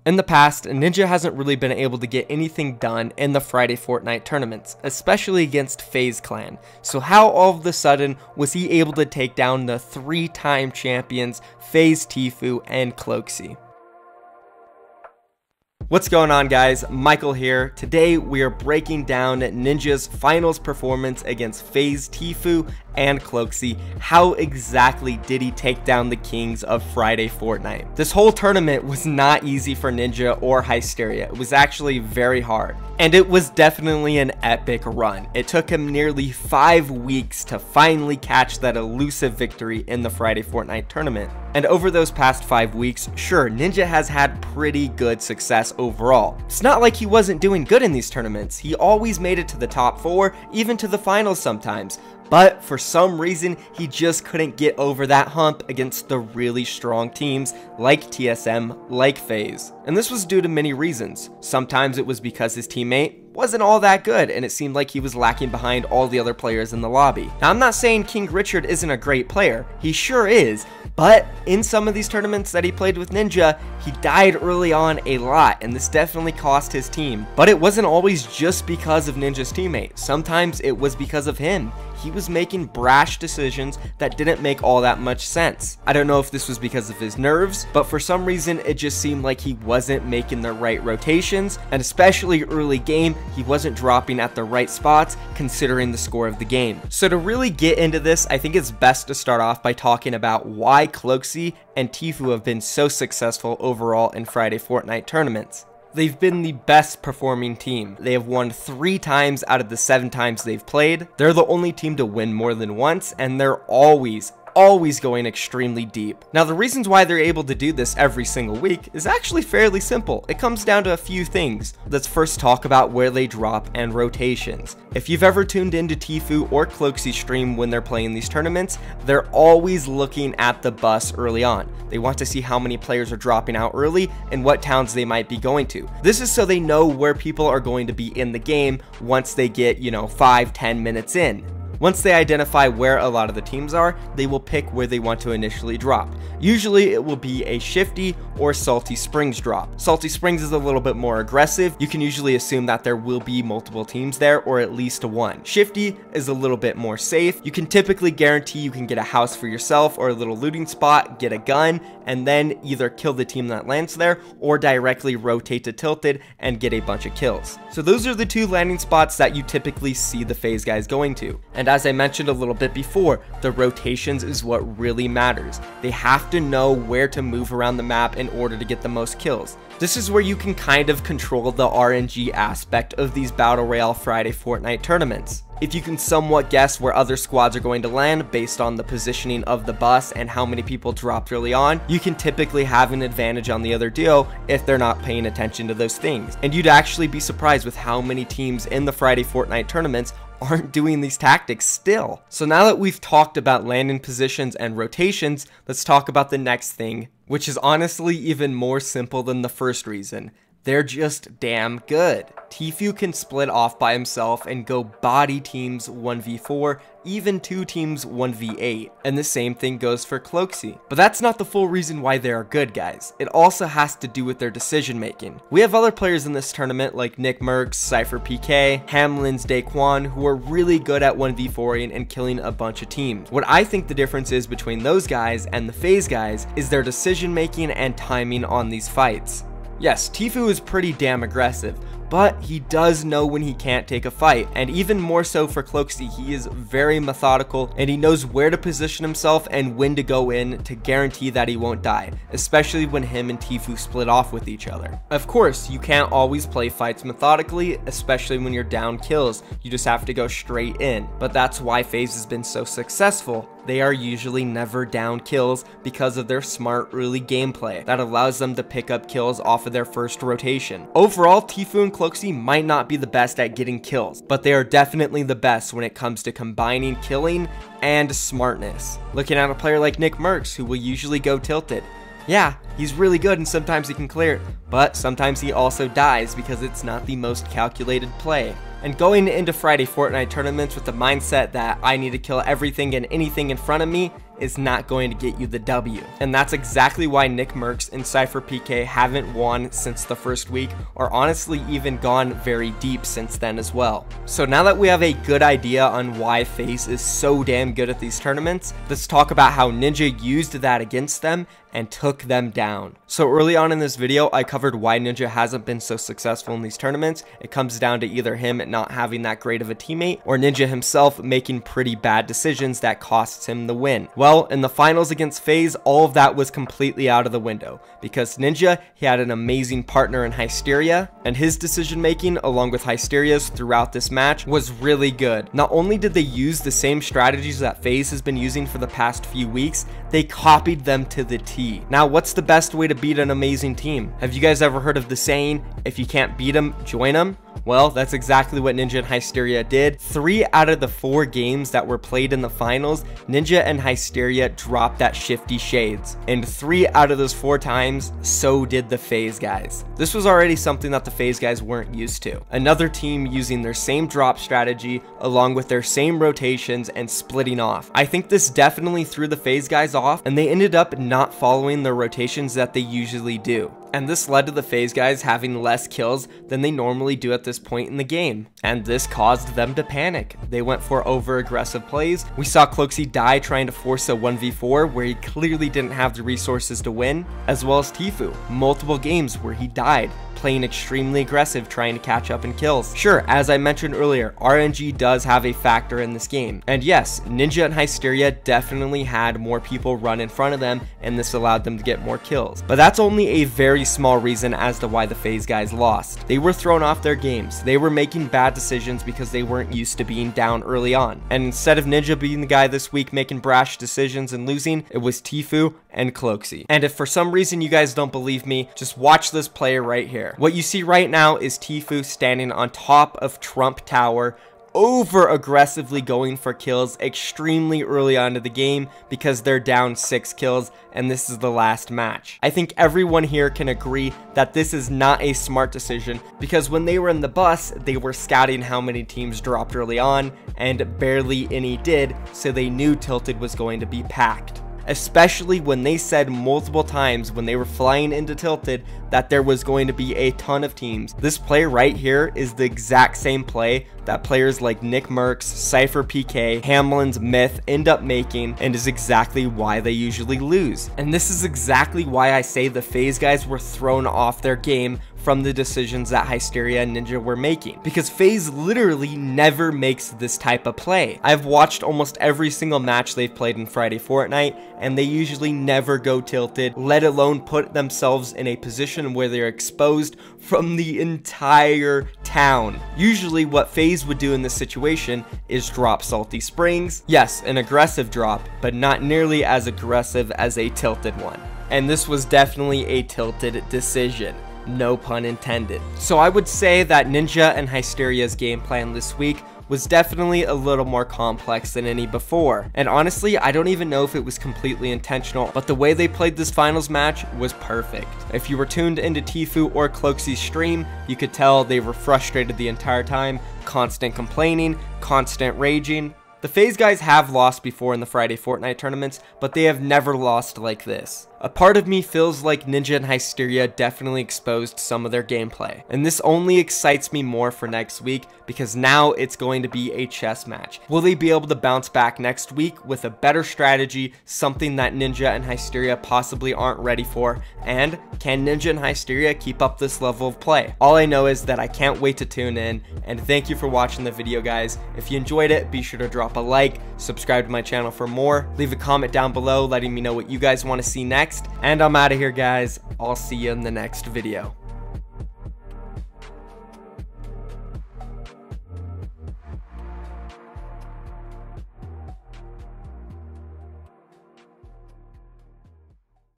In the past, Ninja hasn't really been able to get anything done in the Friday Fortnite tournaments, especially against FaZe clan. So how all of a sudden was he able to take down the 3-time champions FaZe, Tfue, and Cloakzy? What's going on, guys? Michael here. Today we are breaking down Ninja's finals performance against FaZe, Tfue, and Cloakzy. How exactly did he take down the kings of Friday Fortnite? This whole tournament was not easy for Ninja or Hysteria. It was actually very hard. And it was definitely an epic run. It took him nearly 5 weeks to finally catch that elusive victory in the Friday Fortnite tournament. And over those past 5 weeks, sure, Ninja has had pretty good success overall. It's not like he wasn't doing good in these tournaments. He always made it to the top 4, even to the finals sometimes. But for some reason, he just couldn't get over that hump against the really strong teams like TSM, like FaZe. And this was due to many reasons. Sometimes it was because his teammate wasn't all that good and it seemed like he was lacking behind all the other players in the lobby. Now, I'm not saying King Richard isn't a great player. He sure is. But in some of these tournaments that he played with Ninja, he died early on a lot, and this definitely cost his team. But it wasn't always just because of Ninja's teammate. Sometimes it was because of him. He was making brash decisions that didn't make all that much sense. I don't know if this was because of his nerves, but for some reason it just seemed like he wasn't making the right rotations, and especially early game, he wasn't dropping at the right spots considering the score of the game. So to really get into this, I think it's best to start off by talking about why Cloakzy and Tfue have been so successful overall in Friday Fortnite tournaments. They've been the best performing team. They have won 3 times out of the 7 times they've played. They're the only team to win more than once, and they're always going extremely deep. Now, the reasons why they're able to do this every single week is actually fairly simple. It comes down to a few things. Let's first talk about where they drop and rotations. If you've ever tuned into Tfue or Cloakzy stream when they're playing these tournaments, they're always looking at the bus early on. They want to see how many players are dropping out early and what towns they might be going to. This is so they know where people are going to be in the game once they get, 5-10 minutes in. Once they identify where a lot of the teams are, they will pick where they want to initially drop. Usually it will be a Shifty or Salty Springs drop. Salty Springs is a little bit more aggressive. You can usually assume that there will be multiple teams there, or at least one. Shifty is a little bit more safe. You can typically guarantee you can get a house for yourself or a little looting spot, get a gun, and then either kill the team that lands there or directly rotate to Tilted and get a bunch of kills. So those are the 2 landing spots that you typically see the FaZe guys going to. And as I mentioned a little bit before, the rotations is what really matters. They have to know where to move around the map in order to get the most kills. This is where you can kind of control the RNG aspect of these Battle Royale Friday Fortnite tournaments. If you can somewhat guess where other squads are going to land based on the positioning of the bus and how many people dropped early on, you can typically have an advantage on the other duo if they're not paying attention to those things. And you'd actually be surprised with how many teams in the Friday Fortnite tournaments aren't doing these tactics still. So now that we've talked about landing positions and rotations, let's talk about the next thing, which is honestly even more simple than the first reason. They're just damn good. Tfue can split off by himself and go body teams 1v4, even 2 teams 1v8, and the same thing goes for Cloakzy. But that's not the full reason why they are good, guys. It also has to do with their decision making. We have other players in this tournament like Nick Mercs, Cypher PK, Hamlin's Daquan, who are really good at 1v4ing and killing a bunch of teams. What I think the difference is between those guys and the FaZe guys is their decision making and timing on these fights. Yes, Tfue is pretty damn aggressive, but he does know when he can't take a fight, and even more so for Cloakzy, he is very methodical and he knows where to position himself and when to go in to guarantee that he won't die, especially when him and Tfue split off with each other. Of course, you can't always play fights methodically, especially when you're down kills. You just have to go straight in, but that's why FaZe has been so successful. They are usually never down kills because of their smart early gameplay that allows them to pick up kills off of their first rotation. Overall, Tfue and Cloakzy might not be the best at getting kills, but they are definitely the best when it comes to combining killing and smartness. Looking at a player like Nick Mercs, who will usually go Tilted. Yeah, he's really good and sometimes he can clear it, but sometimes he also dies because it's not the most calculated play. And going into Friday Fortnite tournaments with the mindset that I need to kill everything and anything in front of me is not going to get you the W. And that's exactly why Nick Mercs and Cypher PK haven't won since the first week, or honestly even gone very deep since then as well. So now that we have a good idea on why FaZe is so damn good at these tournaments, let's talk about how Ninja used that against them and took them down. So early on in this video, I covered why Ninja hasn't been so successful in these tournaments. It comes down to either him not having that great of a teammate, or Ninja himself making pretty bad decisions that costs him the win. Well, in the finals against FaZe, all of that was completely out of the window, because Ninja, he had an amazing partner in Hysteria, and his decision making along with Hysteria's throughout this match was really good. Not only did they use the same strategies that FaZe has been using for the past few weeks, they copied them to the T. Now, what's the best way to beat an amazing team? Have you guys ever heard of the saying, if you can't beat them, join them? Well, that's exactly what Ninja and Hysteria did. 3 out of the 4 games that were played in the finals, Ninja and Hysteria dropped that Shifty Shades. And 3 out of those 4 times, so did the FaZe guys. This was already something that the FaZe guys weren't used to. Another team using their same drop strategy, along with their same rotations and splitting off. I think this definitely threw the FaZe guys off, and they ended up not following the rotations that they usually do. And this led to the FaZe guys having less kills than they normally do at this point in the game. And this caused them to panic. They went for over-aggressive plays. We saw Cloakzy die trying to force a 1v4 where he clearly didn't have the resources to win, as well as Tfue, multiple games where he died, playing extremely aggressive, trying to catch up in kills. Sure, as I mentioned earlier, RNG does have a factor in this game. And yes, Ninja and Hysteria definitely had more people run in front of them, and this allowed them to get more kills. But that's only a very small reason as to why the FaZe guys lost. They were thrown off their games. They were making bad decisions because they weren't used to being down early on. And instead of Ninja being the guy this week making brash decisions and losing, it was Tfue and Cloakzy. And if for some reason you guys don't believe me, just watch this play right here. What you see right now is Tfue standing on top of Trump Tower, over aggressively going for kills extremely early on in the game because they're down 6 kills and this is the last match. I think everyone here can agree that this is not a smart decision, because when they were in the bus, they were scouting how many teams dropped early on and barely any did, so they knew Tilted was going to be packed. Especially when they said multiple times when they were flying into Tilted that there was going to be a ton of teams. This play right here is the exact same play that players like Nick Mercs, Cypher PK, Hamlin's Myth end up making, and is exactly why they usually lose. And this is exactly why I say the FaZe guys were thrown off their game from the decisions that Hysteria and Ninja were making, because FaZe literally never makes this type of play. I've watched almost every single match they've played in Friday Fortnite, and they usually never go tilted, let alone put themselves in a position where they're exposed from the entire town. Usually what FaZe would do in this situation is drop Salty Springs. Yes, an aggressive drop, but not nearly as aggressive as a tilted one. And this was definitely a tilted decision. No pun intended. So I would say that Ninja and Hysteria's game plan this week was definitely a little more complex than any before. And honestly, I don't even know if it was completely intentional, but the way they played this finals match was perfect. If you were tuned into Tfue or Cloakzy's stream, you could tell they were frustrated the entire time, constant complaining, constant raging. The FaZe guys have lost before in the Friday Fortnite tournaments, but they have never lost like this. A part of me feels like Ninja and Hysteria definitely exposed some of their gameplay, and this only excites me more for next week because now it's going to be a chess match. Will they be able to bounce back next week with a better strategy, something that Ninja and Hysteria possibly aren't ready for, and can Ninja and Hysteria keep up this level of play? All I know is that I can't wait to tune in, and thank you for watching the video, guys. If you enjoyed it, be sure to drop a like, subscribe to my channel for more, leave a comment down below letting me know what you guys want to see next. And I'm out of here, guys. I'll see you in the next video.